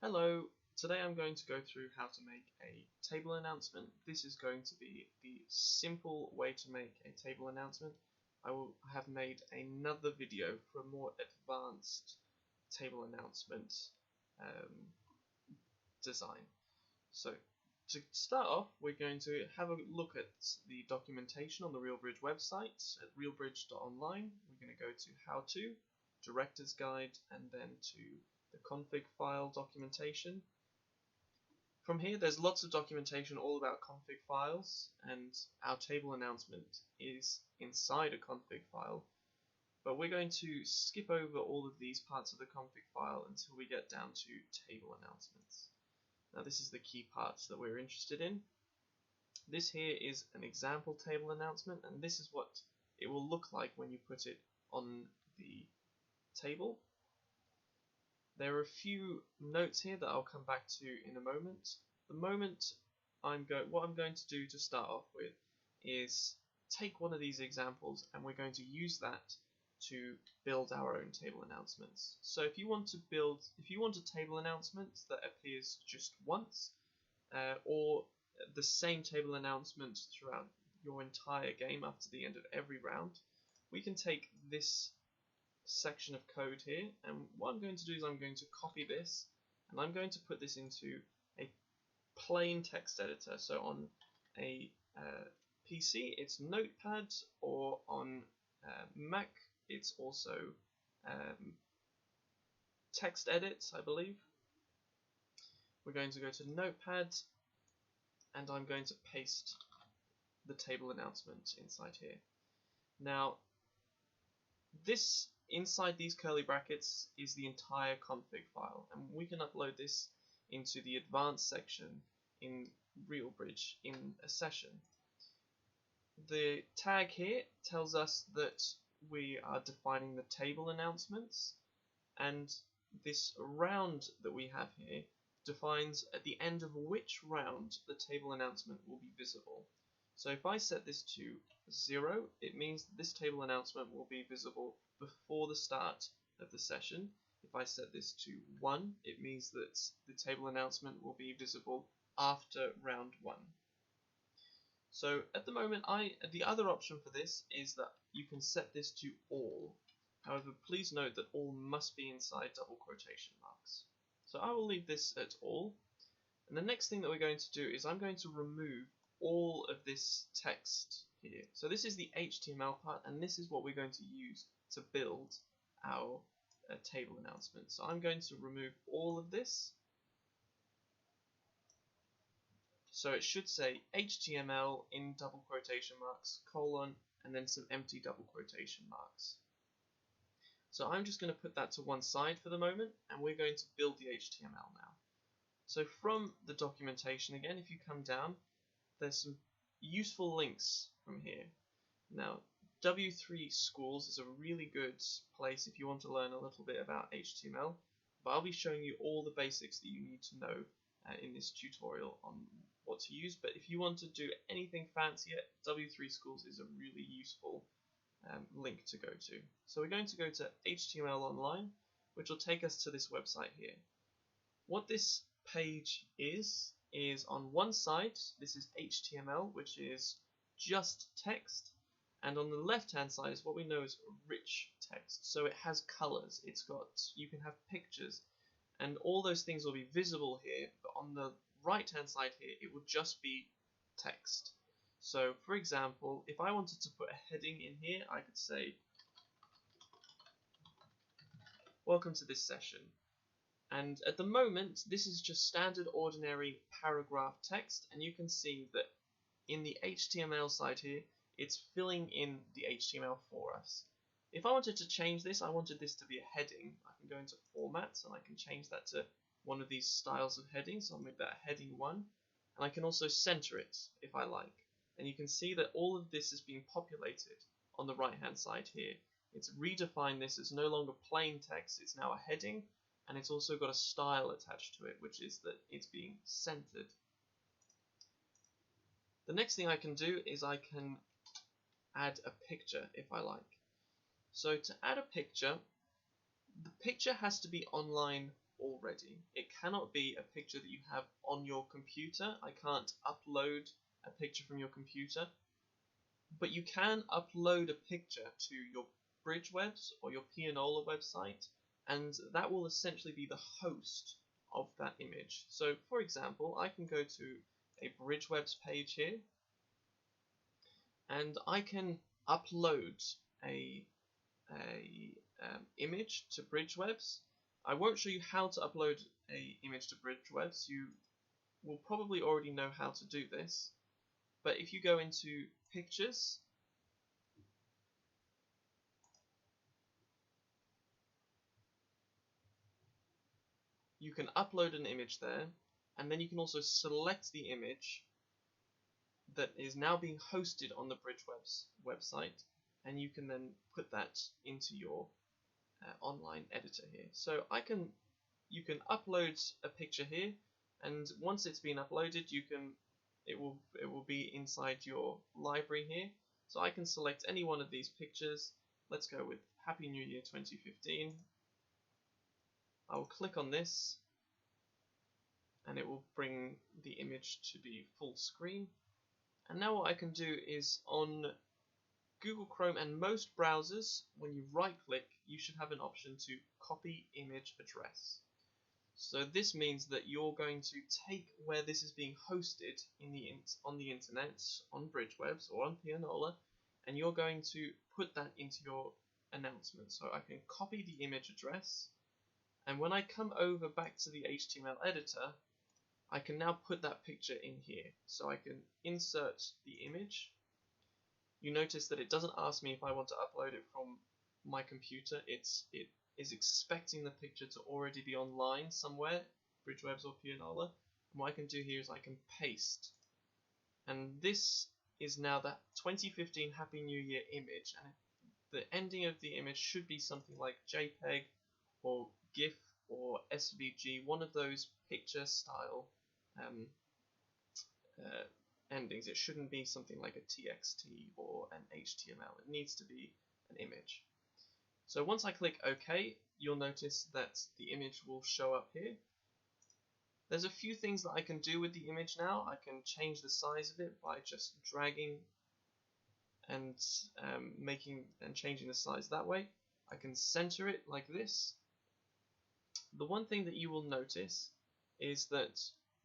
Hello, today I'm going to go through how to make a table announcement. This is going to be the simple way to make a table announcement. I have made another video for a more advanced table announcement design. So to start off, we're going to have a look at the documentation on the RealBridge website at realbridge.online. We're going to go to How To, Director's Guide, and then to the config file documentation. From here, there's lots of documentation all about config files, and our table announcement is inside a config file. But we're going to skip over all of these parts of the config file until we get down to table announcements. Now, this is the key parts that we're interested in. This here is an example table announcement, and this is what it will look like when you put it on the table. There are a few notes here that I'll come back to in a moment. What I'm going to do to start off with is take one of these examples, and we're going to use that to build our own table announcements. So if you want a table announcement that appears just once, or the same table announcement throughout your entire game after the end of every round, we can take this section of code here, and what I'm going to do is I'm going to copy this, and I'm going to put this into a plain text editor. So on a PC it's Notepad, or on Mac it's also text edit, I believe. We're going to go to Notepad, and I'm going to paste the table announcement inside here. Now, inside these curly brackets is the entire config file, and we can upload this into the advanced section in RealBridge in a session. The tag here tells us that we are defining the table announcements, and this round that we have here defines at the end of which round the table announcement will be visible. So if I set this to 0, it means that this table announcement will be visible before the start of the session. If I set this to 1, it means that the table announcement will be visible after round 1. So at the moment, the other option for this is that you can set this to all. However, please note that all must be inside double quotation marks. So I will leave this at all. And the next thing that we're going to do is I'm going to remove all of this text here. So this is the HTML part, and this is what we're going to use to build our table announcement. So I'm going to remove all of this. So it should say HTML in double quotation marks, colon, and then some empty double quotation marks. So I'm just going to put that to one side for the moment, and we're going to build the HTML now. So from the documentation again, if you come down, there's some useful links from here. Now, W3 Schools is a really good place if you want to learn a little bit about HTML, but I'll be showing you all the basics that you need to know in this tutorial on what to use. But if you want to do anything fancier, W3 Schools is a really useful link to go to. So we're going to go to HTML Online, which will take us to this website here. What this page is on one side, this is HTML, which is just text, and on the left hand side is what we know as rich text. So it has colors, you can have pictures, and all those things will be visible here, but on the right hand side here it will just be text. So for example, if I wanted to put a heading in here, I could say welcome to this session. And at the moment, this is just standard ordinary paragraph text, and you can see that in the HTML side here, it's filling in the HTML for us. If I wanted to change this, I wanted this to be a heading, I can go into formats and I can change that to one of these styles of headings. So I'll make that heading 1, and I can also center it if I like. And you can see that all of this is being populated on the right hand side here. It's redefined this as no longer plain text, it's now a heading, and it's also got a style attached to it, which is that it's being centered. The next thing I can do is I can add a picture if I like. So to add a picture, the picture has to be online already. It cannot be a picture that you have on your computer. I can't upload a picture from your computer, but you can upload a picture to your Bridge Webs or your Pianola website, and that will essentially be the host of that image. So for example, I can go to a Bridge Webs page here, and I can upload a image to Bridge Webs. I won't show you how to upload a image to Bridge Webs. You will probably already know how to do this. But if you go into Pictures, you can upload an image there, and then you can also select the image that is now being hosted on the Bridge Webs website, and you can then put that into your online editor here. So you can upload a picture here, and once it's been uploaded, it will be inside your library here. So I can select any one of these pictures. Let's go with Happy New Year 2015. I will click on this, and it will bring the image to be full screen. And now what I can do is, on Google Chrome and most browsers, when you right click, you should have an option to copy image address. So this means that you're going to take where this is being hosted on the internet, on Bridge Webs or on Pianola, and you're going to put that into your announcement. So I can copy the image address, and when I come over back to the HTML editor, I can now put that picture in here. So I can insert the image. You notice that it doesn't ask me if I want to upload it from my computer. It is expecting the picture to already be online somewhere, Bridge Webs or Pianola. And what I can do here is I can paste. And this is now that 2015 Happy New Year image. And the ending of the image should be something like JPEG or GIF or SVG, one of those picture style endings. It shouldn't be something like a TXT or an HTML. It needs to be an image. So once I click OK, you'll notice that the image will show up here. There's a few things that I can do with the image now. I can change the size of it by just dragging and changing the size that way. I can center it like this. The one thing that you will notice is that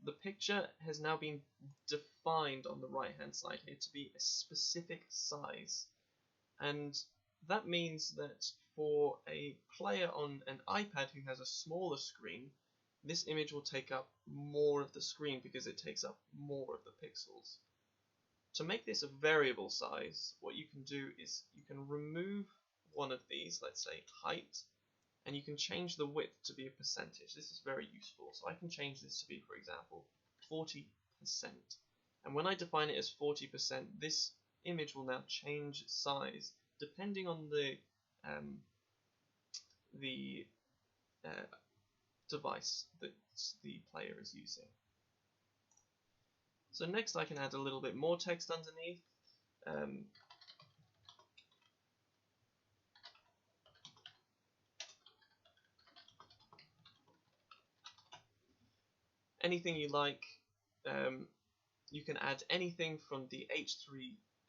the picture has now been defined on the right hand side here to be a specific size, and that means that for a player on an iPad who has a smaller screen, this image will take up more of the screen because it takes up more of the pixels. To make this a variable size, what you can do is you can remove one of these, let's say height, and you can change the width to be a percentage. This is very useful. So I can change this to be, for example, 40%. And when I define it as 40%, this image will now change size depending on the device that the player is using. So next I can add a little bit more text underneath. Anything you like. You can add anything from the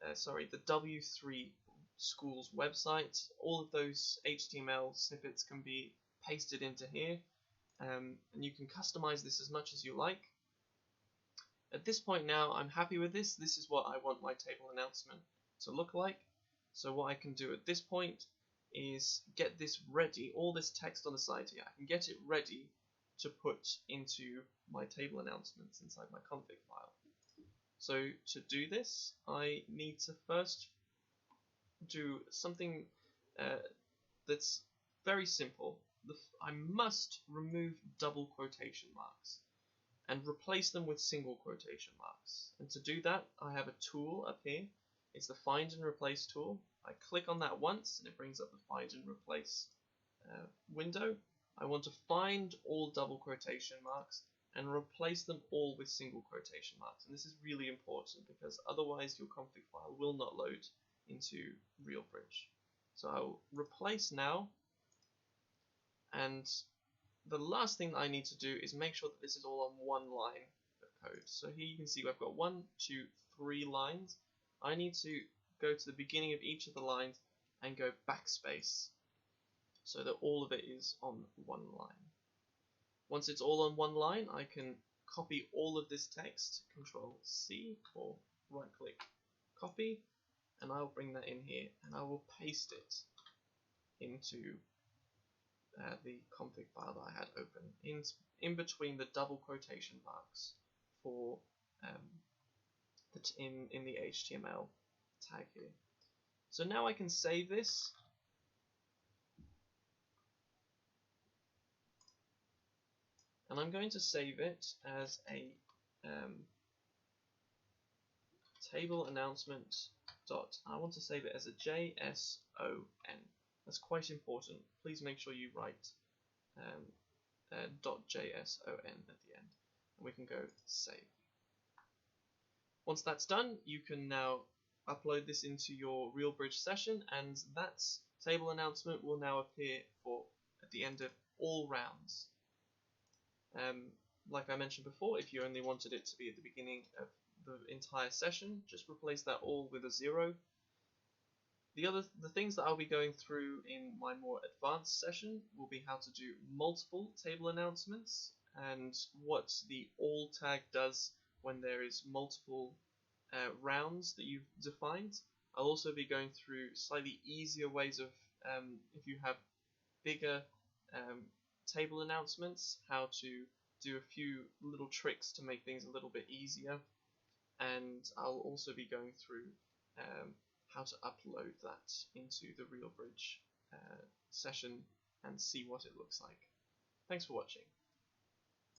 the W3 school's website. All of those HTML snippets can be pasted into here, and you can customize this as much as you like. At this point now, I'm happy with this. This is what I want my table announcement to look like. So what I can do at this point is get this ready, all this text on the side here, I can get it ready to put into my table announcements inside my config file. So to do this, I need to first do something that's very simple. I must remove double quotation marks and replace them with single quotation marks. And to do that, I have a tool up here. It's the Find and Replace tool. I click on that once and it brings up the Find and Replace window. I want to find all double quotation marks and replace them all with single quotation marks. And this is really important because otherwise your config file will not load into RealBridge. So I'll replace now, and the last thing that I need to do is make sure that this is all on one line of code. So here you can see I've got 1, 2, 3 lines. I need to go to the beginning of each of the lines and go backspace so that all of it is on one line. Once it's all on one line, I can copy all of this text, Control C or right click copy, and I'll bring that in here and I will paste it into the config file that I had open in between the double quotation marks for in the HTML tag here. So now I can save this. And I'm going to save it as a table announcement dot. I want to save it as a JSON. That's quite important. Please make sure you write .json at the end. And we can go save. Once that's done, you can now upload this into your RealBridge session, and that table announcement will now appear at the end of all rounds. Like I mentioned before, if you only wanted it to be at the beginning of the entire session, just replace that all with a 0. The things that I'll be going through in my more advanced session will be how to do multiple table announcements and what the all tag does when there is multiple rounds that you've defined. I'll also be going through slightly easier ways of, if you have bigger table announcements, how to do a few little tricks to make things a little bit easier, and I'll also be going through how to upload that into the RealBridge session and see what it looks like. Thanks for watching.